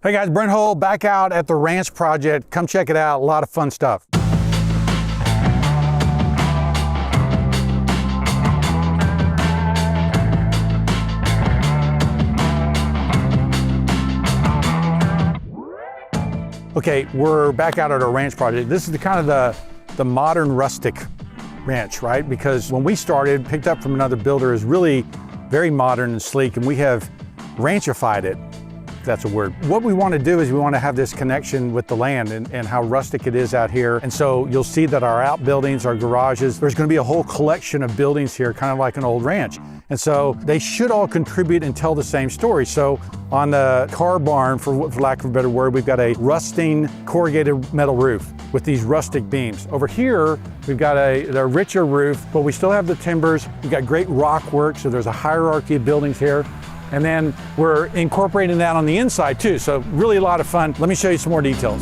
Hey guys, Brent Hull back out at the ranch project. Come check it out, a lot of fun stuff. Okay, we're back out at our ranch project. This is the kind of the modern rustic ranch, right? Because when we started, picked up from another builder, is really very modern and sleek, and we have ranchified it. That's a word. What we want to do is we want to have this connection with the land and how rustic it is out here. And so you'll see that our outbuildings, our garages, there's going to be a whole collection of buildings here, kind of like an old ranch. And so they should all contribute and tell the same story. So on the car barn, for lack of a better word, we've got a rusting corrugated metal roof with these rustic beams. Over here, we've got a richer roof, but we still have the timbers. We've got great rock work, so there's a hierarchy of buildings here. And then we're incorporating that on the inside too. So really a lot of fun. Let me show you some more details.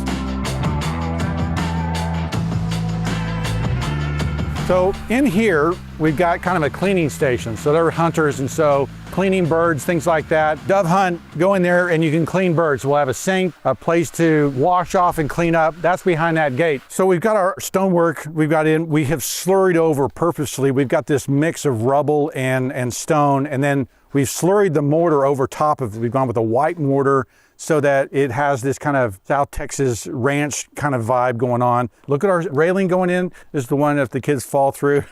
So in here, we've got kind of a cleaning station. So there are hunters, and so cleaning birds, things like that. Dove hunt, go in there and you can clean birds. We'll have a sink, a place to wash off and clean up. That's behind that gate. So we've got our stonework we have slurried over purposely. We've got this mix of rubble and stone, and then we've slurried the mortar over top of it. We've gone with a white mortar so that it has this kind of South Texas ranch kind of vibe going on. Look at our railing going in. This is the one if the kids fall through,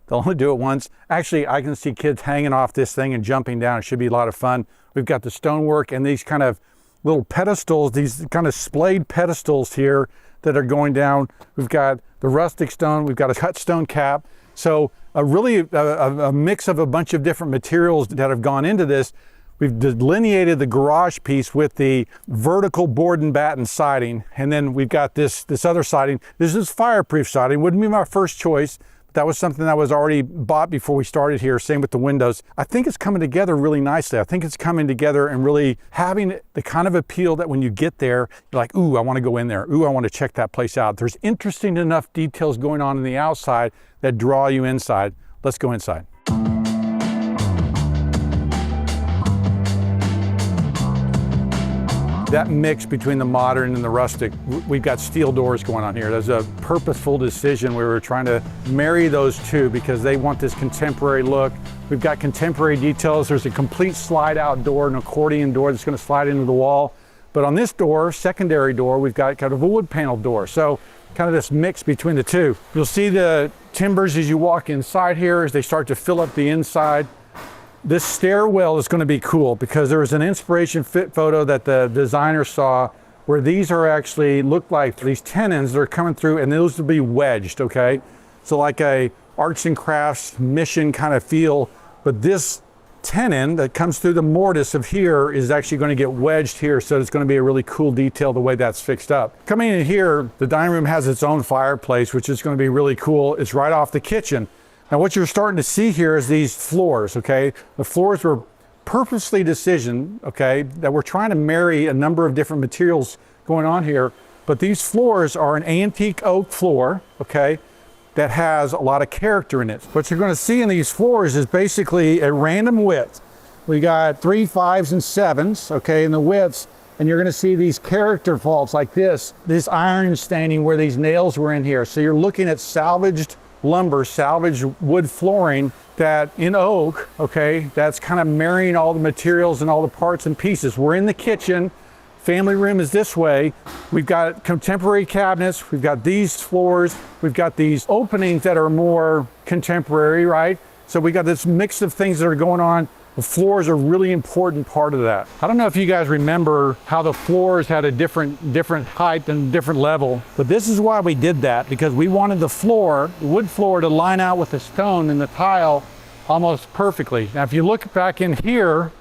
they'll only do it once. Actually, I can see kids hanging off this thing and jumping down. It should be a lot of fun. We've got the stonework and these kind of little pedestals, these kind of splayed pedestals here that are going down. We've got the rustic stone. We've got a cut stone cap. So really a mix of a bunch of different materials that have gone into this. We've delineated the garage piece with the vertical board and batten siding. And then we've got this other siding. This is fireproof siding. Wouldn't be my first choice. But that was something that was already bought before we started here. Same with the windows. I think it's coming together really nicely. I think it's coming together and really having the kind of appeal that when you get there, you're like, ooh, I want to go in there. Ooh, I want to check that place out. There's interesting enough details going on the outside that draw you inside. Let's go inside. That mix between the modern and the rustic, we've got steel doors going on here. There's a purposeful decision. We were trying to marry those two because they want this contemporary look. We've got contemporary details. There's a complete slide out door, an accordion door that's going to slide into the wall. But on this door, secondary door, we've got kind of a wood panel door. So kind of this mix between the two. You'll see the timbers as you walk inside here as they start to fill up the inside. This stairwell is going to be cool because there was an inspiration fit photo that the designer saw where these are actually look like these tenons that are coming through, and those will be wedged, okay? So like a arts and crafts mission kind of feel, but this tenon that comes through the mortise of here is actually going to get wedged here, so it's going to be a really cool detail the way that's fixed up. Coming in here, the dining room has its own fireplace, which is going to be really cool. It's right off the kitchen. Now what you're starting to see here is these floors, okay? The floors were purposely decisioned, okay, that we're trying to marry a number of different materials going on here, but these floors are an antique oak floor, okay, that has a lot of character in it. What you're going to see in these floors is basically a random width. We got 3, 5s, and 7s, okay, in the widths, and you're going to see these character faults like this iron staining where these nails were in here. So you're looking at salvaged lumber, salvaged wood flooring that in oak, okay, that's kind of marrying all the materials and all the parts and pieces. We're in the kitchen. Family room is this way. We've got contemporary cabinets. We've got these floors. We've got these openings that are more contemporary, right? So we got this mix of things that are going on. The floors are a really important part of that. I don't know if you guys remember how the floors had a different height and different level, but this is why we did that, because we wanted the floor, the wood floor, to line out with the stone and the tile almost perfectly. Now, if you look back in here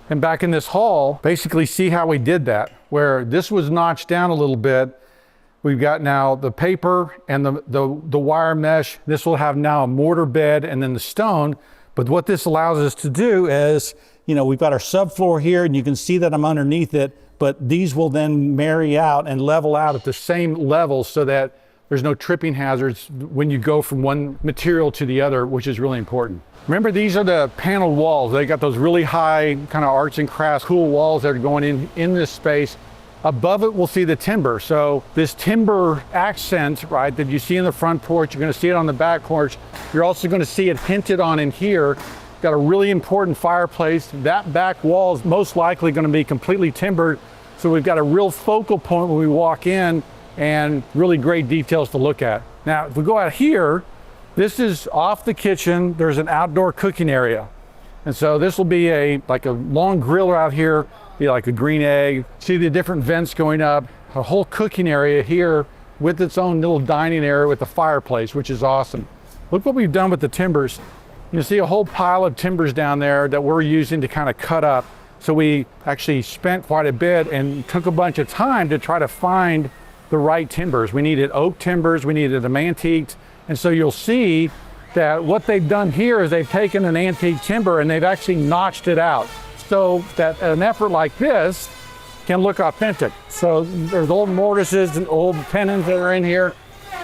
and back in this hall, basically see how we did that, where this was notched down a little bit. We've got now the paper and the wire mesh. This will have now a mortar bed and then the stone. But what this allows us to do is, you know, we've got our subfloor here and you can see that I'm underneath it, but these will then marry out and level out at the same level so that there's no tripping hazards when you go from one material to the other, which is really important. Remember, these are the paneled walls. They got those really high kind of arts and crafts, cool walls that are going in this space. Above it, we'll see the timber. So this timber accent, right, that you see in the front porch, you're gonna see it on the back porch. You're also gonna see it hinted on in here. Got a really important fireplace. That back wall is most likely gonna be completely timbered. So we've got a real focal point when we walk in and really great details to look at. Now, if we go out here, this is off the kitchen. There's an outdoor cooking area. And so this will be like a long griller out here, be like a green egg. See the different vents going up, a whole cooking area here with its own little dining area with a fireplace, which is awesome. Look what we've done with the timbers. You see a whole pile of timbers down there that we're using to kind of cut up. So we actually spent quite a bit and took a bunch of time to try to find the right timbers. We needed oak timbers, we needed them antiqued. And so you'll see that what they've done here is they've taken an antique timber and they've actually notched it out so that an effort like this can look authentic. So there's old mortises and old pennons that are in here,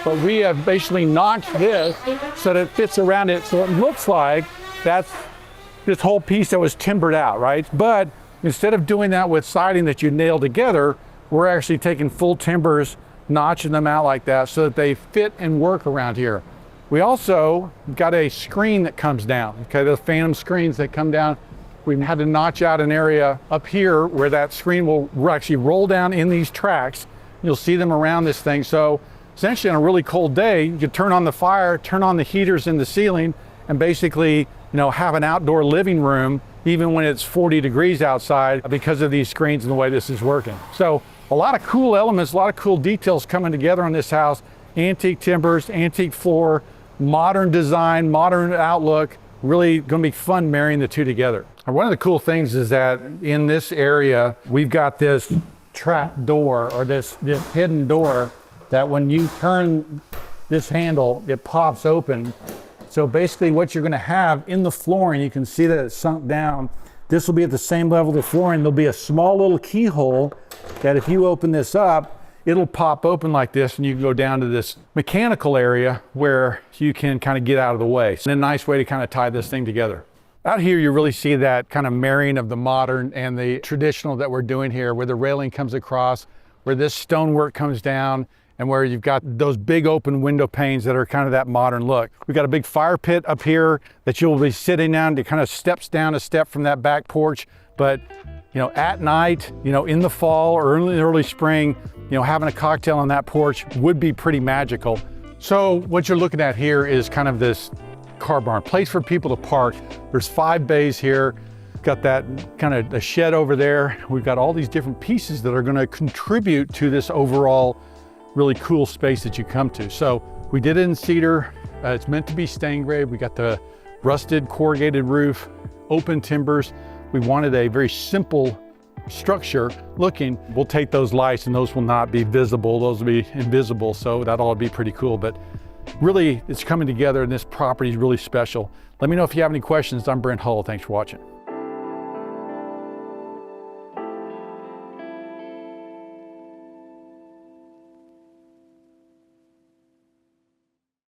but we have basically notched this so that it fits around it. So it looks like that's this whole piece that was timbered out, right? But instead of doing that with siding that you nail together, we're actually taking full timbers, notching them out like that so that they fit and work around here. We also got a screen that comes down, okay? The phantom screens that come down. We've had to notch out an area up here where that screen will actually roll down in these tracks. You'll see them around this thing. So essentially on a really cold day, you can turn on the fire, turn on the heaters in the ceiling, and basically, have an outdoor living room even when it's 40 degrees outside because of these screens and the way this is working. So a lot of cool elements, a lot of cool details coming together on this house. Antique timbers, antique floor, modern design, modern outlook. Really gonna be fun marrying the two together. And one of the cool things is that in this area, we've got this trap door or this hidden door that when you turn this handle, it pops open. So basically what you're gonna have in the flooring, you can see that it's sunk down. This will be at the same level of the flooring. There'll be a small little keyhole that if you open this up, it'll pop open like this and you can go down to this mechanical area where you can kind of get out of the way. It's a nice way to kind of tie this thing together. Out here, you really see that kind of marrying of the modern and the traditional that we're doing here, where the railing comes across, where this stonework comes down, and where you've got those big open window panes that are kind of that modern look. We've got a big fire pit up here that you'll be sitting down to kind of steps down a step from that back porch. But at night, in the fall or early spring, having a cocktail on that porch would be pretty magical. So what you're looking at here is kind of this car barn, place for people to park. There's 5 bays here. Got that kind of a shed over there. We've got all these different pieces that are going to contribute to this overall really cool space that you come to. So we did it in cedar. It's meant to be stay engraved. We got the rusted corrugated roof, open timbers. We wanted a very simple structure looking. We'll take those lights and those will not be visible. Those will be invisible. So that'll all be pretty cool. But really, it's coming together and this property is really special. Let me know if you have any questions. I'm Brent Hull. Thanks for watching.